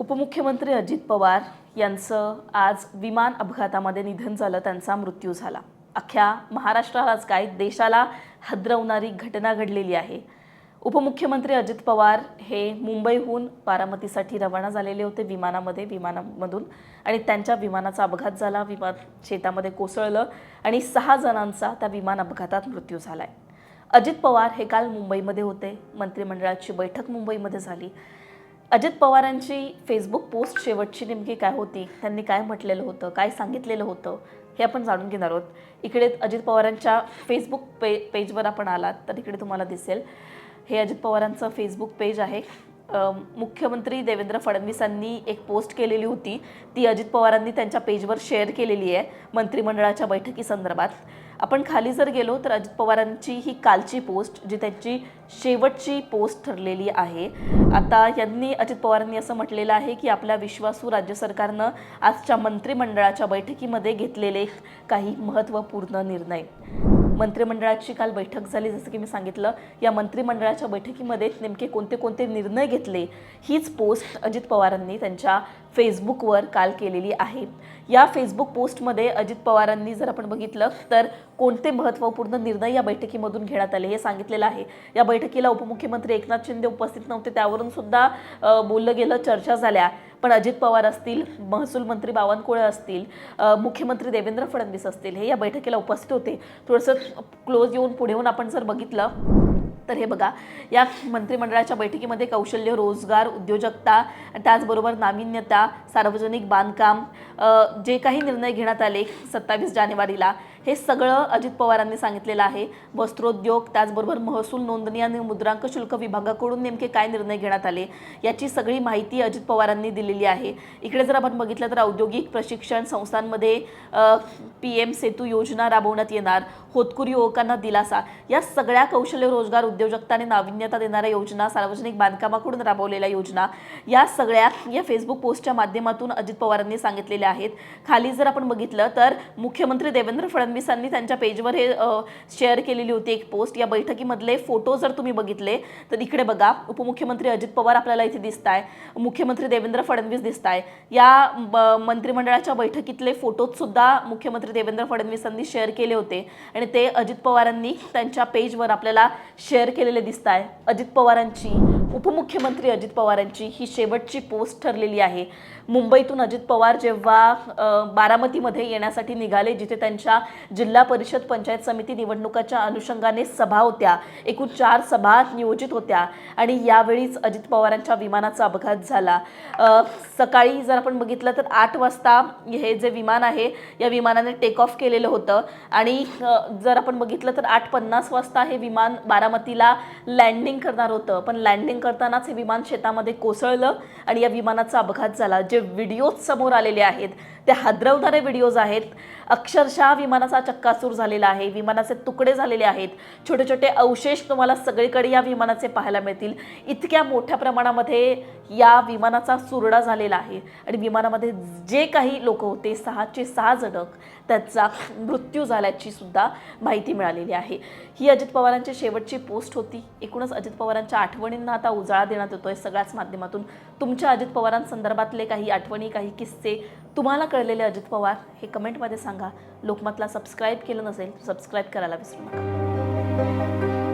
उपमुख्यमंत्री अजित पवार यांचं आज विमान अपघातामध्ये निधन झालं, त्यांचा मृत्यू झाला। अख्ख्या महाराष्ट्रालाच काय देशाला हादरवणारी घटना घडलेली आहे। उपमुख्यमंत्री अजित पवार हे मुंबईहून बारामतीसाठी रवाना झालेले होते विमानामधून आणि त्यांच्या विमानाचा अपघात झाला। विमान शेतामध्ये कोसळलं आणि 6 जणांचा त्या विमान अपघातात मृत्यू झालाय। अजित पवार हे काल मुंबईमध्ये होते, मंत्रिमंडळाची बैठक मुंबईमध्ये झाली। अजित पवारांची फेसबुक पोस्ट शेवटची नेमकी काय होती, त्यांनी काय म्हटलेलं होतं, काय सांगितलेलं होतं हे आपण जाणून घेणार आहोत। इकडे अजित पवारांच्या फेसबुक पेजवर आपण आलात तर इकडे तुम्हाला दिसेल हे अजित पवारांचं फेसबुक पेज आहे। मुख्यमंत्री देवेंद्र फडणवीसांनी एक पोस्ट केलेली होती, ती अजित पवारांनी त्यांच्या पेजवर शेअर केलेली आहे मंत्रिमंडळाच्या बैठकीसंदर्भात। आपण खाली जर गेलो तर अजित पवारांची ही कालची पोस्ट जी त्यांची शेवटची पोस्ट ठरलेली आहे। आता यांनी अजित पवारांनी असं म्हटलेलं आहे की आपल्या विश्वासू राज्य सरकारनं आजच्या मंत्रिमंडळाच्या बैठकीमध्ये घेतलेले काही महत्त्वपूर्ण निर्णय। मंत्रिमंडळाची काल बैठक झाली, जसं की मी सांगितलं। या मंत्रिमंडळाच्या बैठकीमध्ये नेमके कोणते निर्णय घेतले हीच पोस्ट अजित पवारांनी त्यांच्या फेसबुकवर काल केलेली आहे। या फेसबुक पोस्टमध्ये अजित पवारांनी जर आपण बघितलं तर कोणते महत्त्वपूर्ण निर्णय या बैठकीमधून घेण्यात आले हे सांगितलेलं आहे। या बैठकीला उपमुख्यमंत्री एकनाथ शिंदे उपस्थित नव्हते, त्यावरून सुद्धा बोललं गेलं, चर्चा झाल्या। पण अजित पवार असतील, महसूल मंत्री बावनकुळे असतील, मुख्यमंत्री देवेंद्र फडणवीस असतील, हे या बैठकीला उपस्थित होते। थोडंसं क्लोज येऊन पुढे येऊन आपण जर बघितलं तर हे बघा, या मंत्रिमंडळाच्या बैठकीमध्ये कौशल्य, रोजगार, उद्योजकता, त्याचबरोबर नाविन्यता, सार्वजनिक बांधकाम जे काही निर्णय घेण्यात आले 27 जानेवारीला हे सगळं अजित पवारांनी सांगितलेलं आहे। वस्त्रोद्योग, त्याचबरोबर महसूल, नोंदणी आणि मुद्रांक शुल्क विभागाकडून नेमके काय निर्णय घेण्यात आले याची सगळी माहिती अजित पवारांनी दिलेली आहे। इकडे जर आपण बघितलं तर औद्योगिक प्रशिक्षण संस्थांमध्ये PM सेतू योजना राबवण्यात येणार, होतकरू युवकांना दिलासा, या सगळ्या कौशल्य, रोजगार, उद्योजकता आणि नाविन्यता देणाऱ्या योजना, सार्वजनिक बांधकामाकडून राबवलेल्या योजना, या सगळ्या या फेसबुक पोस्टच्या माध्यमातून अजित पवारांनी सांगितलेल्या आहेत। खाली जर आपण बघितलं तर मुख्यमंत्री देवेंद्र फडणवीसांनी त्यांच्या पेजवर हे शेअर केलेली होती एक पोस्ट। या बैठकीमधले फोटो जर तुम्ही बघितले तर इकडे बघा, उपमुख्यमंत्री अजित पवार आपल्याला इथे दिसताय, मुख्यमंत्री देवेंद्र फडणवीस दिसताय। या मंत्रिमंडळाच्या बैठकीतले फोटोज सुद्धा मुख्यमंत्री देवेंद्र फडणवीसांनी शेअर केले होते आणि ते अजित पवारांनी त्यांच्या पेजवर आपल्याला शेअर केलेले दिसताय। अजित पवारांची, उपमुख्यमंत्री अजित पवारांची ही शेवटची पोस्ट ठरलेली आहे। मुंबईतून अजित पवार जेव्हा बारामतीमध्ये येण्यासाठी निघाले, जिथे त्यांच्या जिल्हा परिषद पंचायत समिती निवडणुकाच्या अनुषंगाने सभा होत्या, एकूण 4 सभा नियोजित होत्या आणि यावेळीच अजित पवारांच्या विमानाचा अपघात झाला। सकाळी जर आपण बघितलं तर 8 वाजता हे जे विमान आहे या विमानाने टेक ऑफ केलेलं होतं आणि जर आपण बघितलं तर 8:50 वाजता हे विमान बारामतीला लँडिंग करणार होतं, पण लँडिंग करतानाच हे विमान शेतामध्ये कोसळलं आणि या विमानाचा अपघात झाला। जे व्हिडिओज समोर आलेले आहेत ते हादरवणारे व्हिडिओज आहेत। अक्षरशः विमानाचा चक्काचूर झालेला आहे, विमानाचे तुकडे झालेले आहेत, छोटे छोटे अवशेष तुम्हाला सगळीकडे या विमानाचे पाहायला मिळतील। इतक्या मोठ्या प्रमाणामध्ये या विमानाचा चुरडा झालेला आहे आणि विमानामध्ये जे काही लोक होते 6चे 6 जण त्याचा मृत्यू झाल्याची सुद्धा माहिती मिळालेली आहे। ही अजित पवारांची शेवटची पोस्ट होती। एकूणच अजित पवारांच्या आठवणींना आता उजाळा देण्यात येतोय सगळ्याच माध्यमातून। तुमच्या अजित पवारांसंदर्भातले काही आठवणी, काही किस्से, तुम्हाला कळलेले अजित पवार हे कमेंटमध्ये सांगा। लोकमतला सबस्क्राईब केलं नसेल सबस्क्राईब करायला विसरू नका।